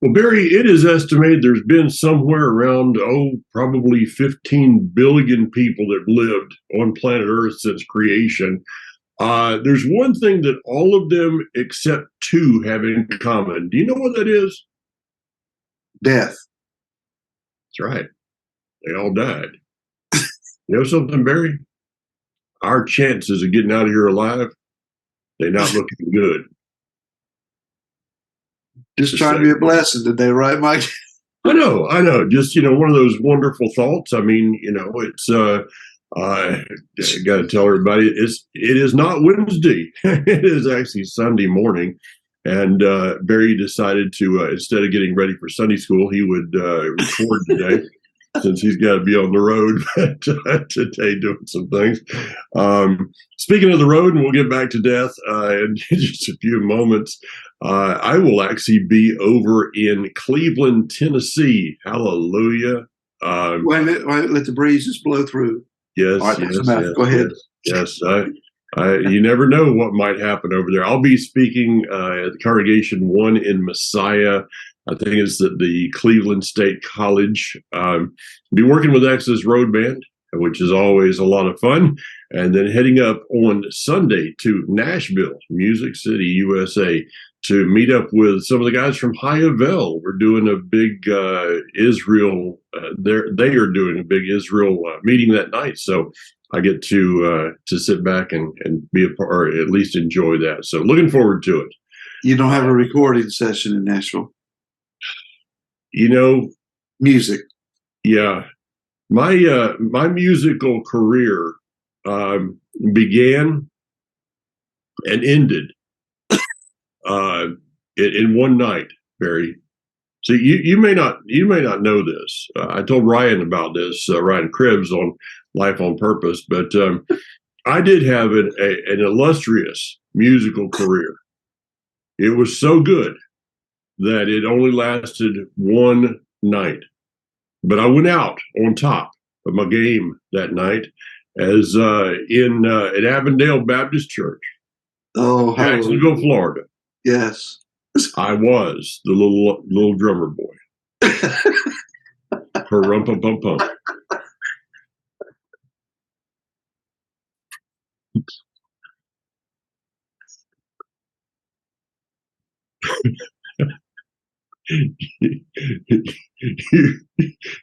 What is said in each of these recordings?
Well, Barry, it is estimated there's been somewhere around, probably 15 billion people that lived on planet Earth since creation. There's one thing that all of them except two have in common. Do you know what that is? Death. That's right. They all died. You know something, Barry? Our chances of getting out of here alive, they're not looking good. Just trying to be a blessing today, right, Mike? I know. Just, one of those wonderful thoughts. I mean, it's, I got to tell everybody, it is not Wednesday. It is actually Sunday morning. And Barry decided to, instead of getting ready for Sunday school, he would record today. Since he's got to be on the road today doing some things. Speaking of the road, and we'll get back to death in just a few moments, I will actually be over in Cleveland, Tennessee. Hallelujah. Wait a minute, let the breeze just blow through. Yes, right, yes, go ahead. Yes. You never know what might happen over there. I'll be speaking at the Congregation One in Messiah. I think it's the Cleveland State College. Be working with Exodus Road Band, which is always a lot of fun. And then heading up on Sunday to Nashville, Music City, USA, to meet up with some of the guys from Hayavel. We're doing a big Israel, they are doing a big Israel meeting that night. So I get to sit back and be a part, or at least enjoy that. So looking forward to it. You don't have a recording session in Nashville? Music. Yeah. My musical career began and ended in one night, Barry. So you may not know this. I told Ryan about this, Ryan Cribbs on Life on Purpose, but I did have an illustrious musical career. It was so good that it only lasted one night. But I went out on top of my game that night as at Avondale Baptist Church, Jacksonville, Florida. Yes. I was the little drummer boy. Pum. you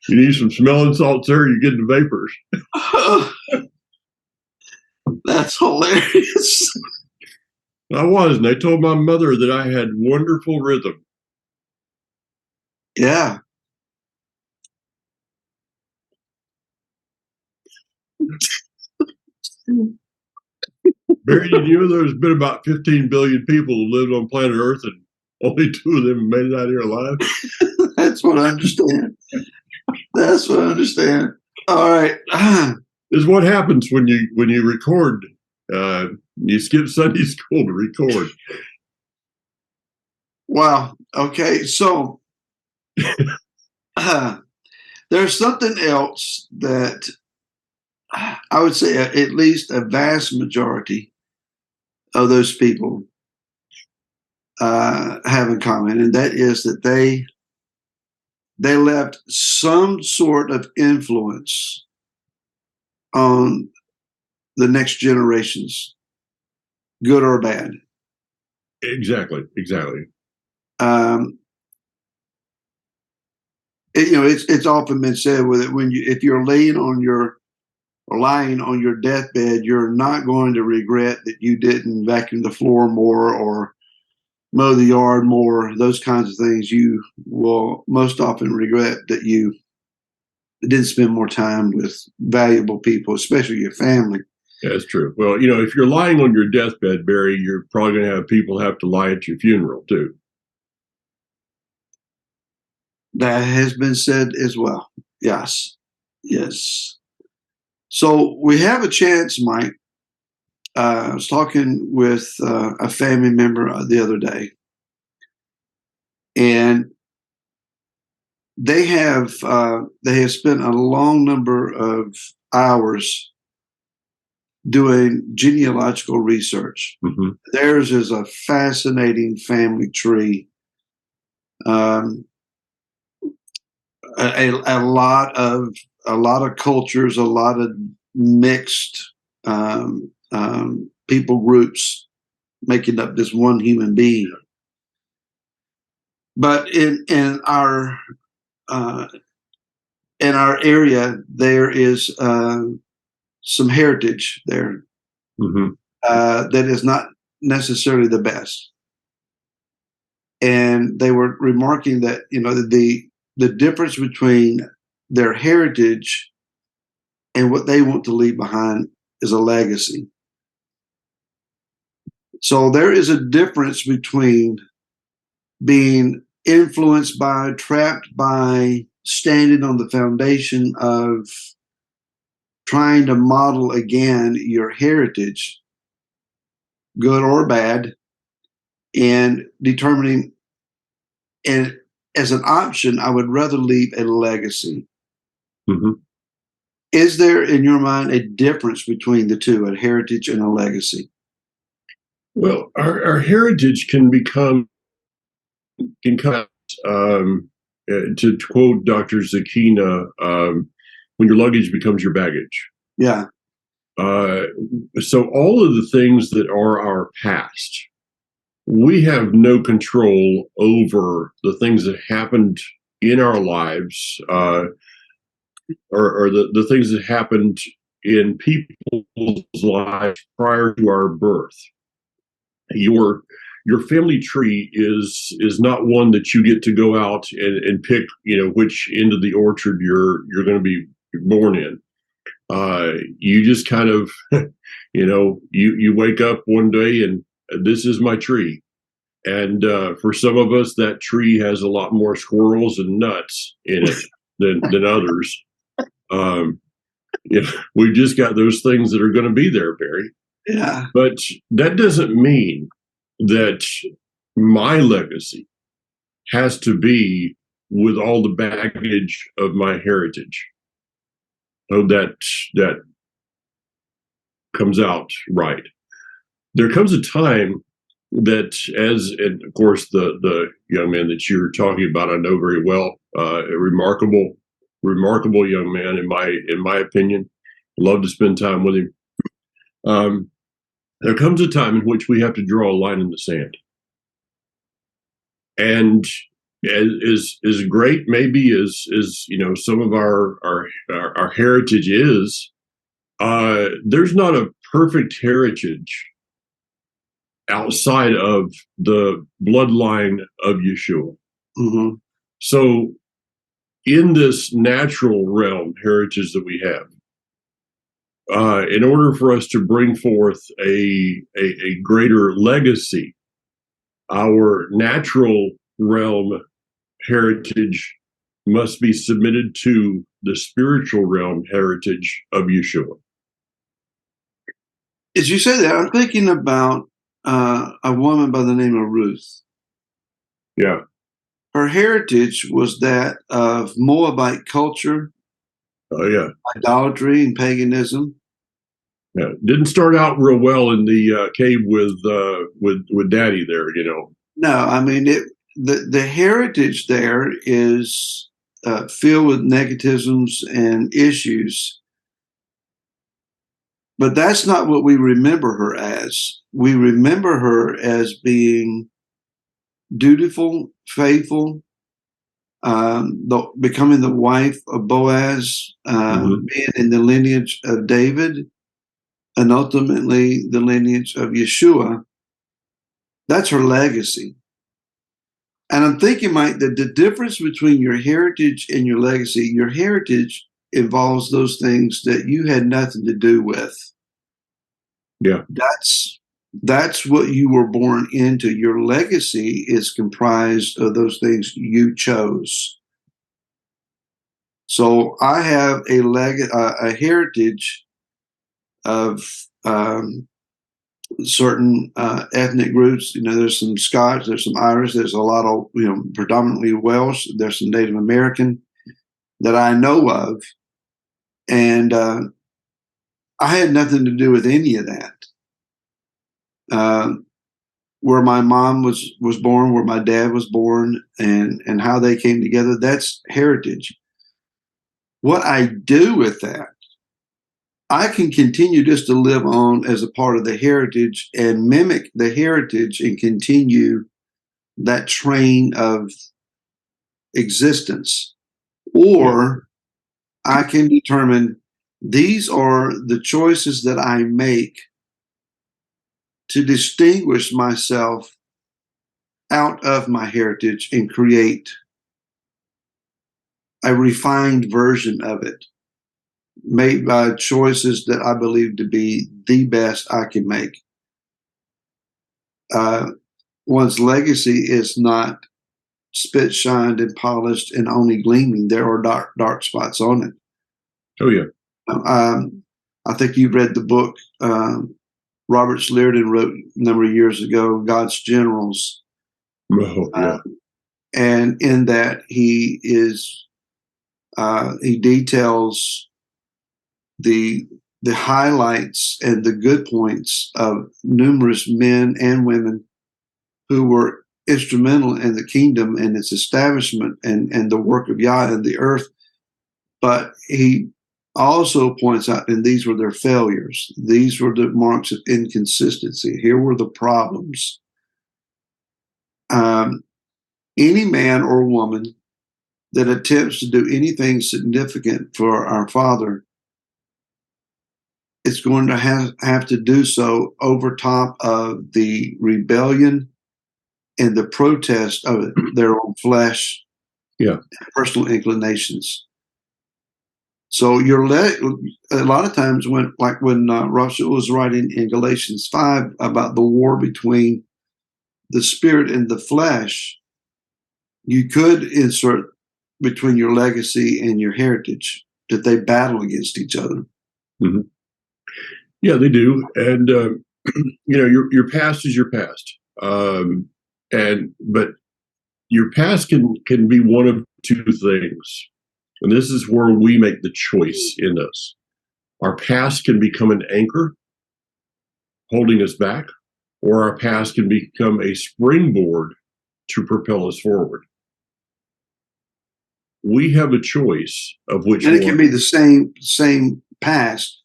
need some smelling salts, sir. You're getting the vapors. That's hilarious. I was, and they told my mother that I had wonderful rhythm. Yeah. Barry, you know there's been about 15 billion people who lived on planet Earth, and only two of them made it out here alive? That's what I understand. All right. This is what happens when you record. You skip Sunday school to record. Wow. Okay. So there's something else that I would say at least a vast majority of those people have in common, and that is that they left some sort of influence on the next generations, good or bad. Exactly. It's often been said with it, if you're lying on your deathbed, you're not going to regret that you didn't vacuum the floor more or mow the yard more, those kinds of things. You will most often regret that you didn't spend more time with valuable people, especially your family. Yeah, that's true. Well, if you're lying on your deathbed, Barry, you're probably going to have people have to lie at your funeral too. That has been said as well. Yes. So we have a chance, Mike. I was talking with a family member the other day, and they have spent a long number of hours doing genealogical research. Mm-hmm. Theirs is a fascinating family tree. a lot of cultures, a lot of mixed people groups making up this one human being. But in our area, there is some heritage there that is not necessarily the best. And they were remarking that, you know, the difference between their heritage and what they want to leave behind is a legacy. So there is a difference between being influenced by, trapped by, standing on the foundation of trying to model again your heritage, good or bad, and determining, and as an option, I would rather leave a legacy. Is there, in your mind, a difference between the two, a heritage and a legacy? Well, our heritage can come to quote Dr. Zakina, when your luggage becomes your baggage. Yeah. So all of the things that are our past, we have no control over the things that happened in our lives, or the things that happened in people's lives prior to our birth. Your family tree is not one that you get to go out and pick, you know, which end of the orchard you're going to be born in. You just kind of, you know, you wake up one day and this is my tree. And for some of us, that tree has a lot more squirrels and nuts in it than others. We've just got those things that are going to be there, Barry. Yeah. But that doesn't mean that my legacy has to be with all the baggage of my heritage. Oh, that comes out right. There comes a time that, and of course, the young man that you're talking about, I know very well, a remarkable young man in my opinion. Love to spend time with him. There comes a time in which we have to draw a line in the sand, and as great maybe as you know some of our heritage is, there's not a perfect heritage outside of the bloodline of Yeshua. So in this natural realm heritage that we have, in order for us to bring forth a greater legacy, our natural realm heritage must be submitted to the spiritual realm heritage of Yeshua. As you say that, I'm thinking about a woman by the name of Ruth. Yeah. Her heritage was that of Moabite culture, idolatry and paganism. Yeah, didn't start out real well in the cave with Daddy there, you know. No, I mean the heritage there is filled with negativisms and issues, but that's not what we remember her as. We remember her as being dutiful, faithful, becoming the wife of Boaz, being in the lineage of David, and ultimately the lineage of Yeshua. That's her legacy. And I'm thinking, Mike, that the difference between your heritage and your legacy, your heritage involves those things that you had nothing to do with. Yeah. That's what you were born into. Your legacy is comprised of those things you chose. So I have a heritage of certain ethnic groups. You know, there's some Scots, there's some Irish, there's a lot of, you know, predominantly Welsh, there's some Native American that I know of. And I had nothing to do with any of that. Where my mom was born, where my dad was born, and how they came together, that's heritage. What I do with that, I can continue just to live on as a part of the heritage and mimic the heritage and continue that train of existence. Or I can determine these are the choices that I make to distinguish myself out of my heritage and create a refined version of it, made by choices that I believe to be the best I can make. One's legacy is not spit shined and polished and only gleaming. There are dark spots on it. Oh yeah. I think you read the book Robert Sheridan wrote a number of years ago, God's Generals. Oh, yeah. And in that he details the highlights and the good points of numerous men and women who were instrumental in the kingdom and its establishment and the work of Yah in the earth. But he also points out, and these were their failures. These were the marks of inconsistency. Here were the problems. Any man or woman that attempts to do anything significant for our Father, it's going to have to do so over top of the rebellion and the protest of their own flesh, and personal inclinations. So a lot of times when Rosh was writing in Galatians 5 about the war between the spirit and the flesh, you could insert between your legacy and your heritage that they battle against each other. Mm-hmm. Yeah, they do. And, your past is your past. But your past can be one of two things. And this is where we make the choice in us. Our past can become an anchor holding us back, or our past can become a springboard to propel us forward. We have a choice of which one. And it can be the same past.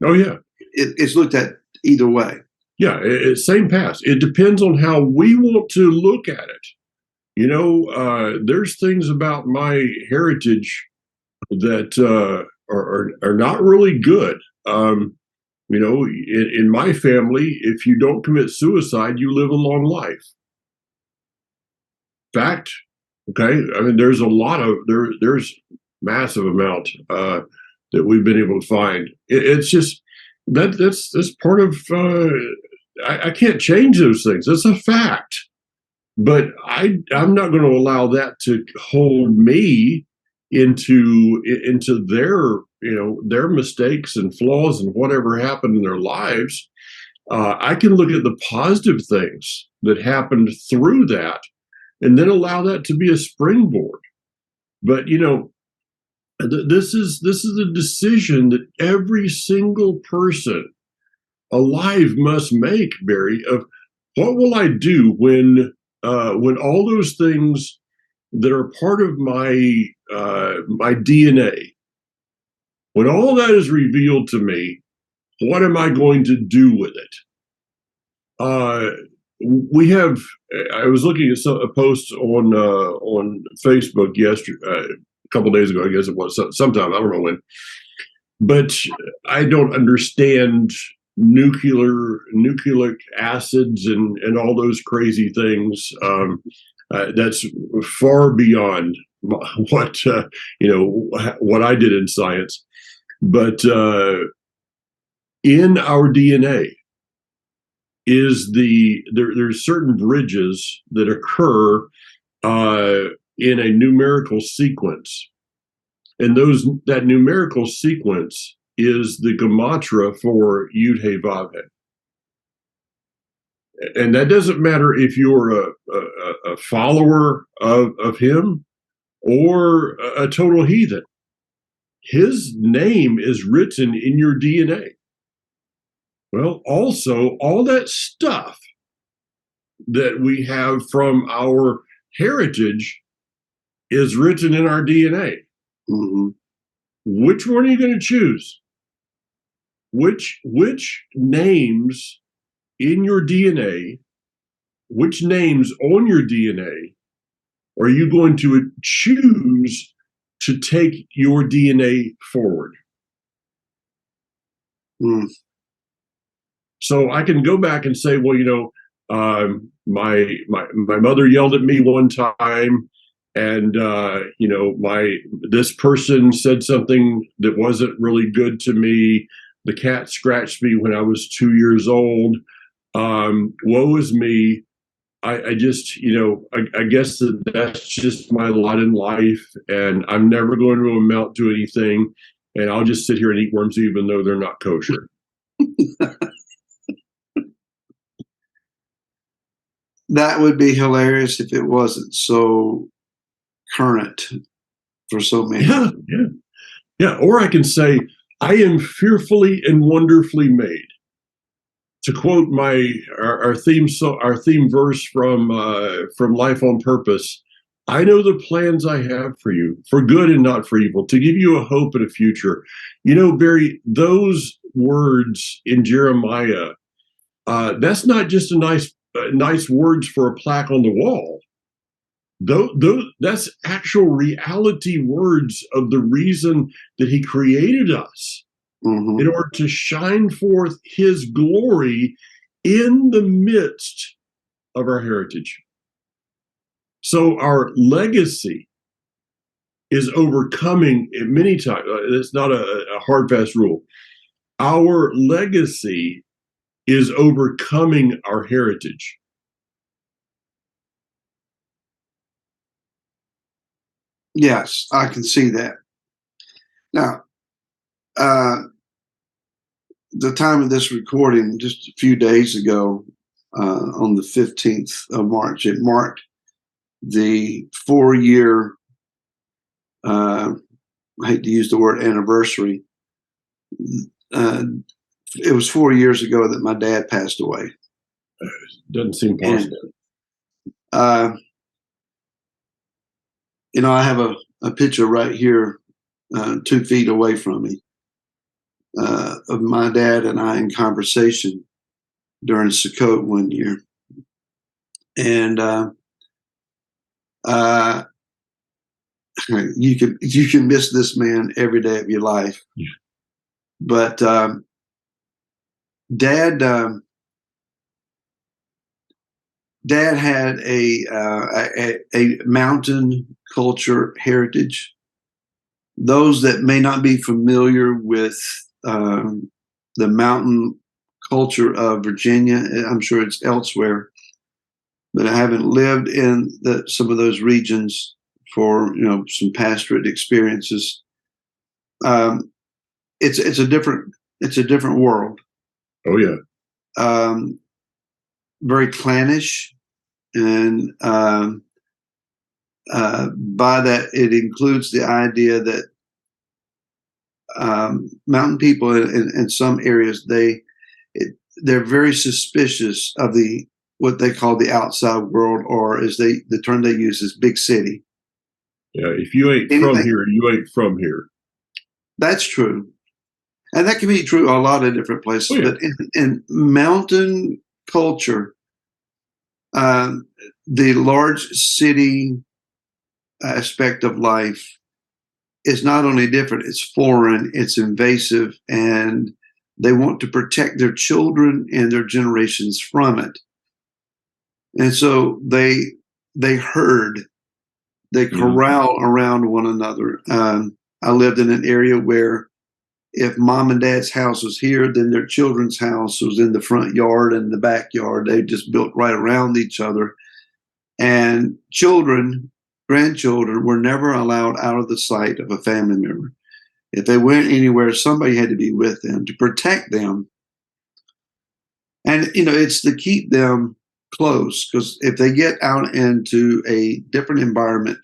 Oh, yeah. It's looked at either way. Yeah, same past. It depends on how we want to look at it. There's things about my heritage that are not really good. In my family, if you don't commit suicide, you live a long life. Fact. Okay. I mean, there's there's massive amount that we've been able to find. It's just that's part of. I can't change those things. That's a fact. But I'm not going to allow that to hold me into their mistakes and flaws and whatever happened in their lives. I can look at the positive things that happened through that and then allow that to be a springboard. But this is a decision that every single person alive must make, Barry, of what will I do when all those things that are part of my DNA, when all that is revealed to me, what am I going to do with it? I was looking at a post on Facebook yesterday, a couple of days ago, I guess it was, sometime, I don't know when, but I don't understand nucleic acids and all those crazy things. That's far beyond what I did in science. But in our DNA is there's certain bridges that occur in a numerical sequence, and that numerical sequence is the gematria for Yud He Vav He. And that doesn't matter if you're a follower of him or a total heathen. His name is written in your DNA. Well, also, all that stuff that we have from our heritage is written in our DNA. Mm-hmm. Which one are you going to choose? Which names in your DNA, which names on your DNA are you going to choose to take your DNA forward? Mm. So I can go back and say, well, my mother yelled at me one time, and this person said something that wasn't really good to me. The cat scratched me when I was 2 years old. Woe is me. I just, I guess that's just my lot in life, and I'm never going to amount to anything, and I'll just sit here and eat worms even though they're not kosher. That would be hilarious if it wasn't so current for so many. Yeah. Or I can say, I am fearfully and wonderfully made. To quote our theme verse from Life on Purpose, I know the plans I have for you, for good and not for evil, to give you a hope and a future. Barry, those words in Jeremiah, that's not just nice words for a plaque on the wall. That's actual reality words of the reason that he created us, in order to shine forth his glory in the midst of our heritage. So our legacy is overcoming many times. It's not a hard, fast rule. Our legacy is overcoming our heritage. Yes, I can see that. Now, the time of this recording, just a few days ago, on the 15th of March, it marked the 4-year, I hate to use the word anniversary. It was 4 years ago that my dad passed away. Doesn't seem possible. And, I have a picture right here, 2 feet away from me, of my dad and I in conversation during Sukkot one year. And you can miss this man every day of your life. Yeah. But Dad had a mountain culture heritage. Those that may not be familiar with the mountain culture of Virginia, I'm sure it's elsewhere, but I haven't lived in some of those regions for some pastorate experiences. It's a different world. Oh yeah. Very clannish, and by that it includes the idea that mountain people in some areas they're very suspicious of what they call the outside world, or the term they use is big city. Yeah, if you ain't from here, you ain't from here. That's true, and that can be true a lot of different places. Oh, yeah. But in mountain culture, the large city aspect of life is not only different, it's foreign, it's invasive, and they want to protect their children and their generations from it. And so they herd, they corral around one another. I lived in an area where if mom and dad's house was here, then their children's house was in the front yard and the backyard. They just built right around each other. And grandchildren were never allowed out of the sight of a family member. If they went anywhere, somebody had to be with them to protect them. And, it's to keep them close, because if they get out into a different environment,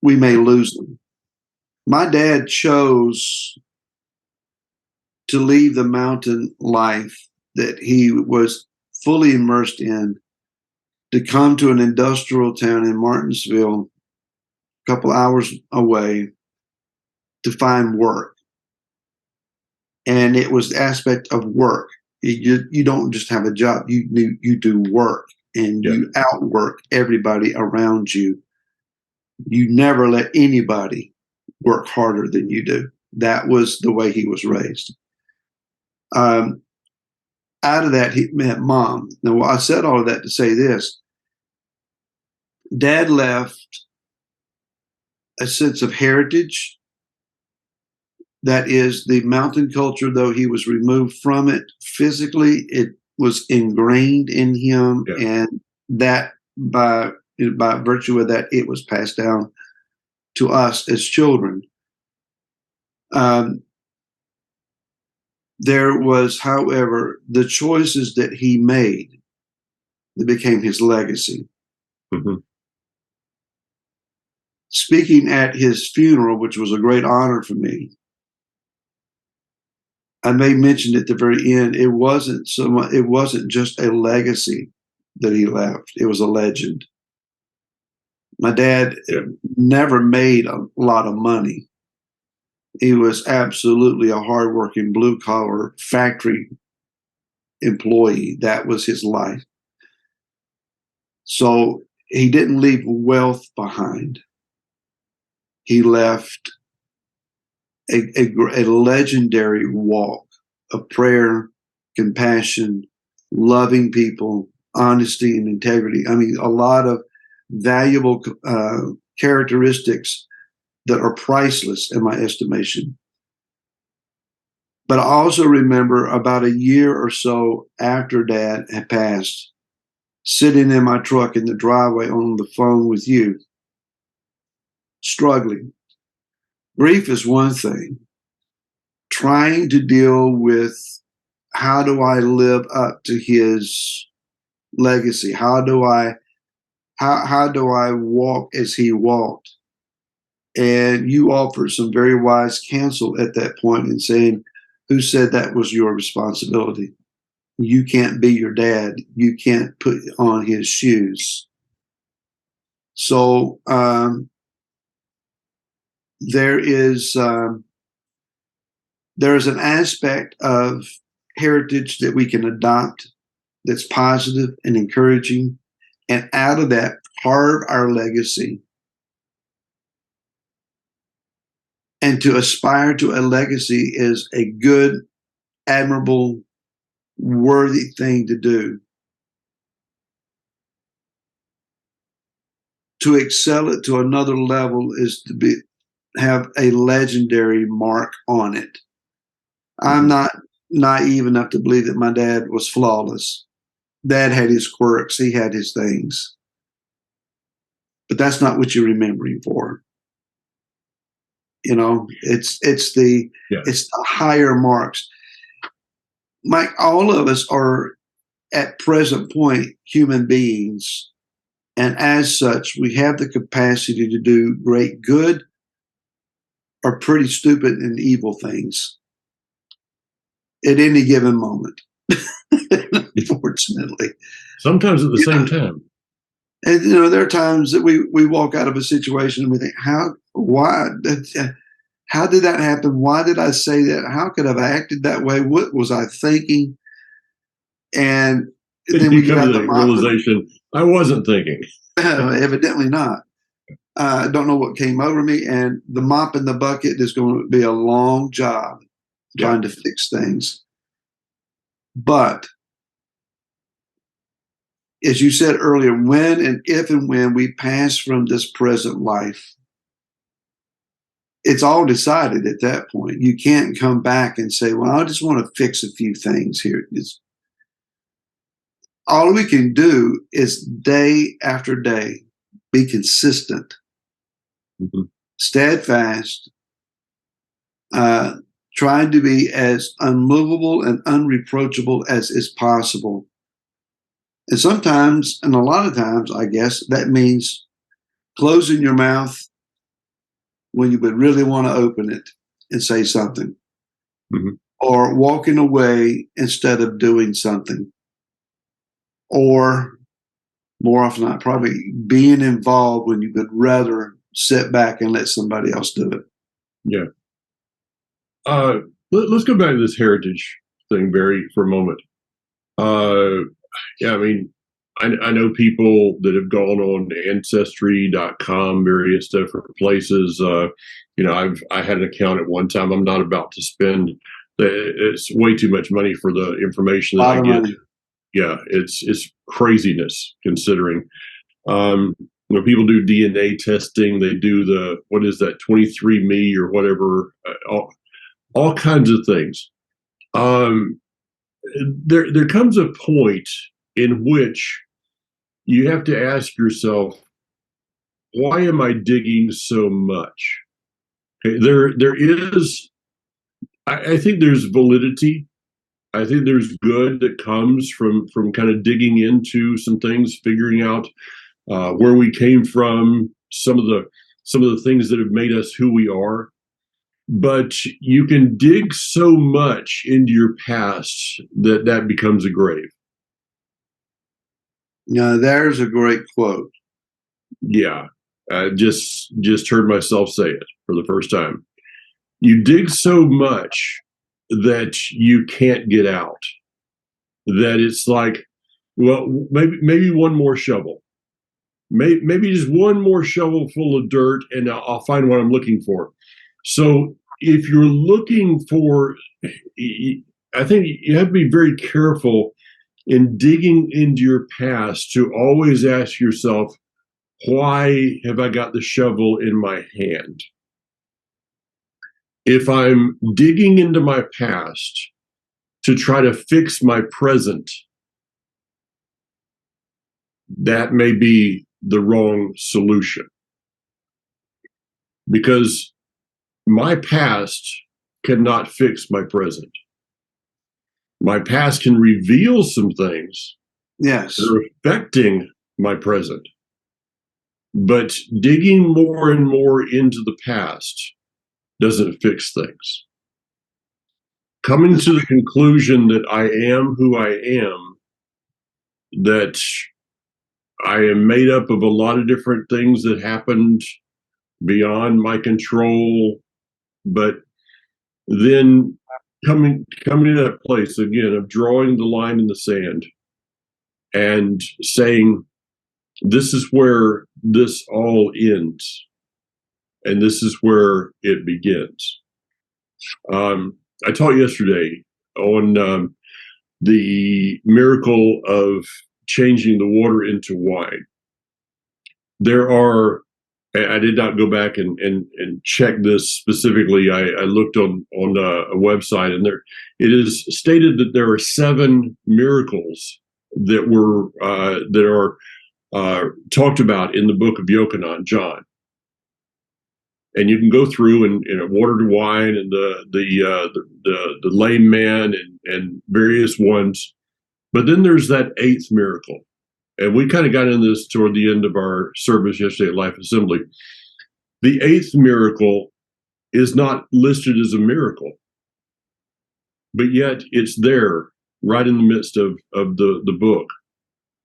we may lose them. My dad chose to leave the mountain life that he was fully immersed in, to come to an industrial town in Martinsville, a couple hours away, to find work. And it was the aspect of work. You don't just have a job, you do work, and you outwork everybody around you. You never let anybody work harder than you do. That was the way he was raised. Out of that, he met Mom. Now, I said all of that to say this. Dad left a sense of heritage. That is, the mountain culture, though he was removed from it physically, it was ingrained in him, and that by virtue of that, it was passed down to us as children. There was, however, the choices that he made that became his legacy. Mm-hmm. Speaking at his funeral, which was a great honor for me, I may mention at the very end, it wasn't so much, it wasn't just a legacy that he left, it was a legend. My dad never made a lot of money. He was absolutely a hardworking blue-collar factory employee. That was his life. So he didn't leave wealth behind. He left a legendary walk of prayer, compassion, loving people, honesty and integrity. I mean, a lot of valuable characteristics that are priceless in my estimation. But I also remember about a year or so after Dad had passed, sitting in my truck in the driveway on the phone with you, struggling. Grief is one thing. Trying to deal with how do I live up to his legacy? How do I walk as he walked? And you offered some very wise counsel at that point in saying, who said that was your responsibility? You can't be your dad. You can't put on his shoes. So there is an aspect of heritage that we can adopt that's positive and encouraging, and out of that, carve our legacy. And to aspire to a legacy is a good, admirable, worthy thing to do. To excel it to another level is to have a legendary mark on it. I'm not naive enough to believe that my dad was flawless. Dad had his quirks, he had his things. But that's not what you remember him for. You know, it's the higher marks. Mike, all of us are at present point human beings, and as such, we have the capacity to do great good or pretty stupid and evil things at any given moment. Unfortunately, sometimes at the same time. And there are times that we walk out of a situation and we think, how did that happen? Why did I say that? How could I have acted that way? What was I thinking? And then we get out the realization, I wasn't thinking. Evidently not. I don't know what came over me, and the mop in the bucket is going to be a long job trying to fix things. But as you said earlier, when and if and when we pass from this present life, it's all decided at that point. You can't come back and say, well, I just want to fix a few things here. All we can do is day after day be consistent, steadfast, trying to be as unmovable and unreproachable as is possible. And sometimes, and a lot of times, I guess, that means closing your mouth when you would really want to open it and say something, or walking away instead of doing something, or more often than not, probably being involved when you would rather sit back and let somebody else do it. Yeah. Let's go back to this heritage thing, Barry, for a moment. Yeah, I mean, I know people that have gone on Ancestry.com, various different places. I had an account at one time. I'm not about to spend. It's way too much money for the information that I get. Money. Yeah, it's craziness considering. People do DNA testing. They do what is that, 23andMe or whatever, all kinds of things. There comes a point in which you have to ask yourself, why am I digging so much? Okay, there is, I think there's validity. I think there's good that comes from kind of digging into some things, figuring out where we came from, some of the things that have made us who we are. But you can dig so much into your past that becomes a grave. Now, there's a great quote. Yeah, I just heard myself say it for the first time. You dig so much that you can't get out. That it's like, well, maybe one more shovel. Maybe just one more shovel full of dirt, and I'll find what I'm looking for. So if you're looking for, I think you have to be very careful in digging into your past to always ask yourself, why have I got the shovel in my hand? If I'm digging into my past to try to fix my present, that may be the wrong solution. Because my past cannot fix my present. My past can reveal some things that are affecting my present. But digging more and more into the past doesn't fix things. Coming to the conclusion that I am who I am, that I am made up of a lot of different things that happened beyond my control, but then coming to that place again of drawing the line in the sand and saying, this is where this all ends, and this is where it begins. I taught yesterday on the miracle of changing the water into wine. There are, I did not go back and check this specifically. I looked on a website, and it is stated that there are 7 miracles that are talked about in the book of Yochanan, John. And you can go through and water to wine, and the lame man and various ones. But then there's that 8th miracle. And we kind of got into this toward the end of our service yesterday at Life Assembly. The 8th miracle is not listed as a miracle, but yet it's there right in the midst of the book.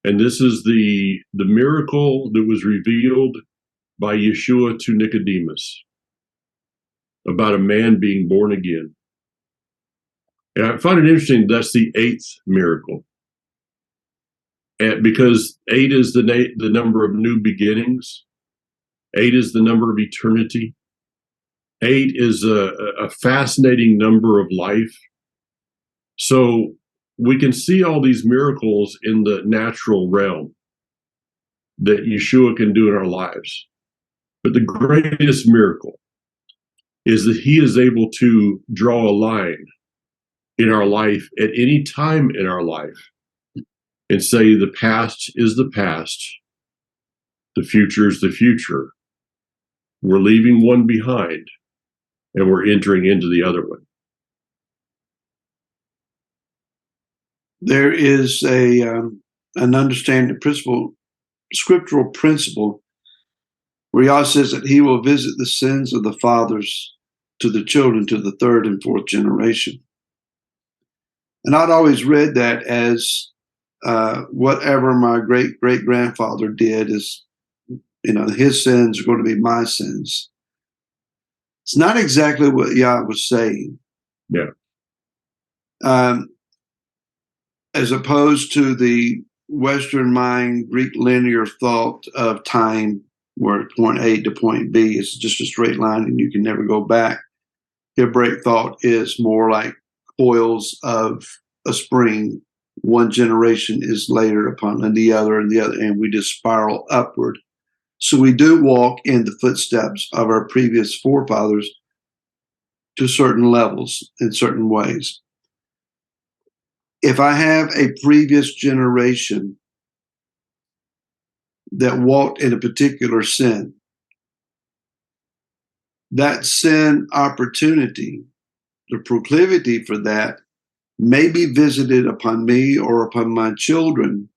And this is the miracle that was revealed by Yeshua to Nicodemus about a man being born again. And I find it interesting that's the 8th miracle. And because 8 is the number of new beginnings. 8 is the number of eternity. 8 is a fascinating number of life. So we can see all these miracles in the natural realm that Yeshua can do in our lives. But the greatest miracle is that he is able to draw a line in our life at any time in our life and say the past is the past, the future is the future. We're leaving one behind, and we're entering into the other one. There is an understanding principle, scriptural principle, where Yah says that he will visit the sins of the fathers to the children, to the 3rd and 4th generation. And I'd always read that as whatever my great-great-grandfather did is, his sins are going to be my sins. It's not exactly what Yah was saying. Yeah. As opposed to the Western mind, Greek linear thought of time, where point A to point B is just a straight line and you can never go back. Hebraic thought is more like coils of a spring. One generation is later upon the other, and we just spiral upward. So we do walk in the footsteps of our previous forefathers to certain levels in certain ways. If I have a previous generation that walked in a particular sin, that sin opportunity, the proclivity for that, may be visited upon me or upon my children,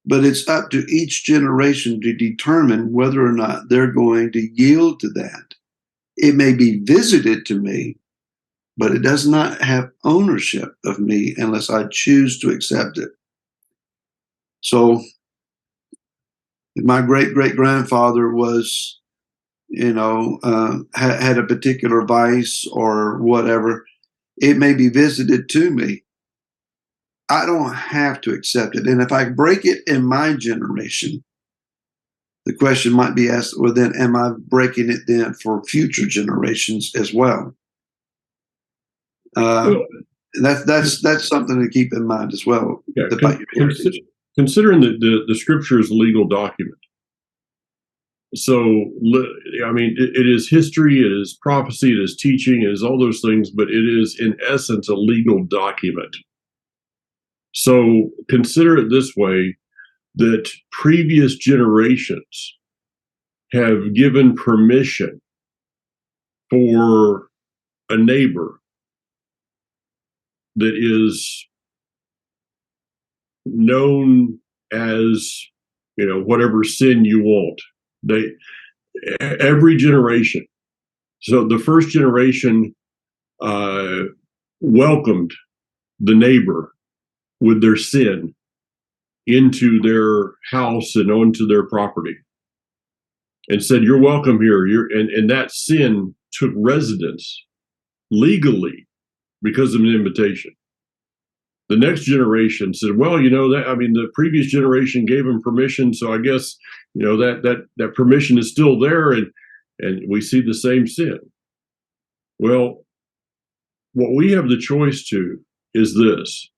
but it's up to each generation to determine whether or not they're going to yield to that. It may be visited to me, but it does not have ownership of me unless I choose to accept it. So if my great-great-grandfather was, had a particular vice or whatever, it may be visited to me. I don't have to accept it. And if I break it in my generation, the question might be asked, well, then am I breaking it then for future generations as well? That's something to keep in mind as well. Yeah, considering the scripture is a legal document. So, I mean, it is history, it is prophecy, it is teaching, it is all those things, but it is in essence a legal document. So consider it this way, that previous generations have given permission for a neighbor that is known as, whatever sin you want. Every generation. So the first generation welcomed the neighbor with their sin into their house and onto their property, and said, "You're welcome here." And that sin took residence legally because of an invitation. The next generation said, "Well, the previous generation gave him permission, so I guess that permission is still there, and we see the same sin." Well, what we have the choice to is this: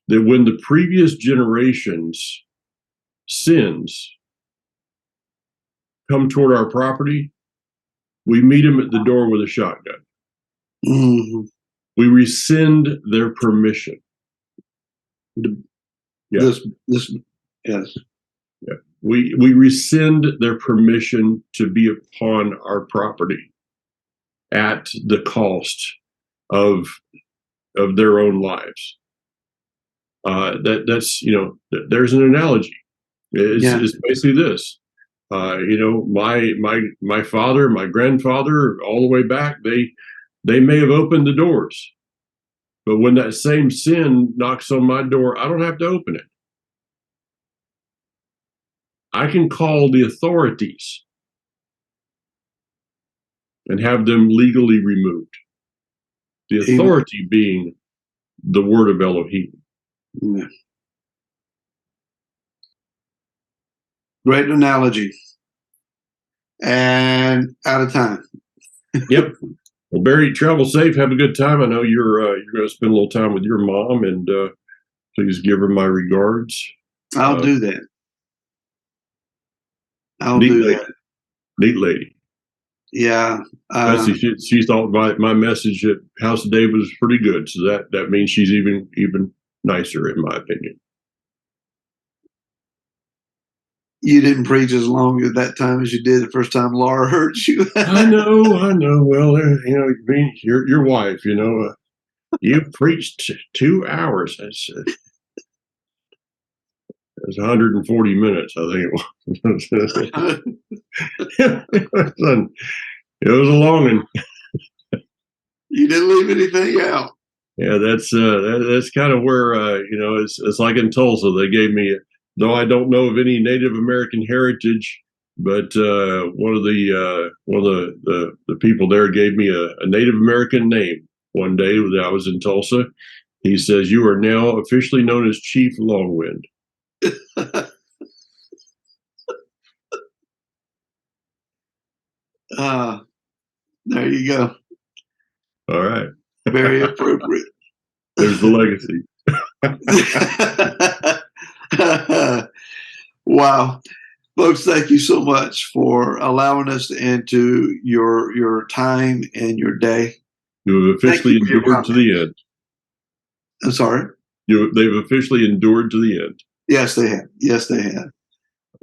that when the previous generation's sins come toward our property, we meet them at the door with a shotgun. Mm-hmm. We rescind their permission. Yeah. Yes. Yeah. We rescind their permission to be upon our property at the cost of their own lives. That's there's an analogy. It's basically this. My father, my grandfather, all the way back, they may have opened the doors, but when that same sin knocks on my door, I don't have to open it. I can call the authorities and have them legally removed. The authority being the word of Elohim. Yeah. Great analogy. And out of time. Yep. Well, Barry, travel safe. Have a good time. I know you're going to spend a little time with your mom, and please give her my regards. I'll do that. I'll do that. Neat lady. Yeah. She thought my message at House of David was pretty good, so that means she's even nicer, in my opinion. You didn't preach as long at that time as you did the first time Laura heard you. I know. Well, your wife, you preached 2 hours. That's 140 minutes, I think it was. It was a long one. You didn't leave anything out. Yeah, that's kind of where it's like in Tulsa. They gave me, though I don't know of any Native American heritage, but one of the people there gave me a Native American name, one day that I was in Tulsa. He says, "You are now officially known as Chief Longwind." There you go. All right. Very appropriate. There's the legacy. Wow. Folks, thank you so much for allowing us into your time and your day. You have officially endured to the end. I'm sorry? They've officially endured to the end. Yes, they have. Yes, they have.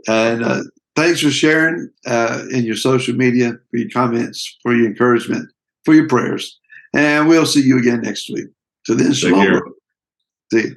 And thanks for sharing in your social media, for your comments, for your encouragement, for your prayers. And we'll see you again next week. So then, shalom. See you.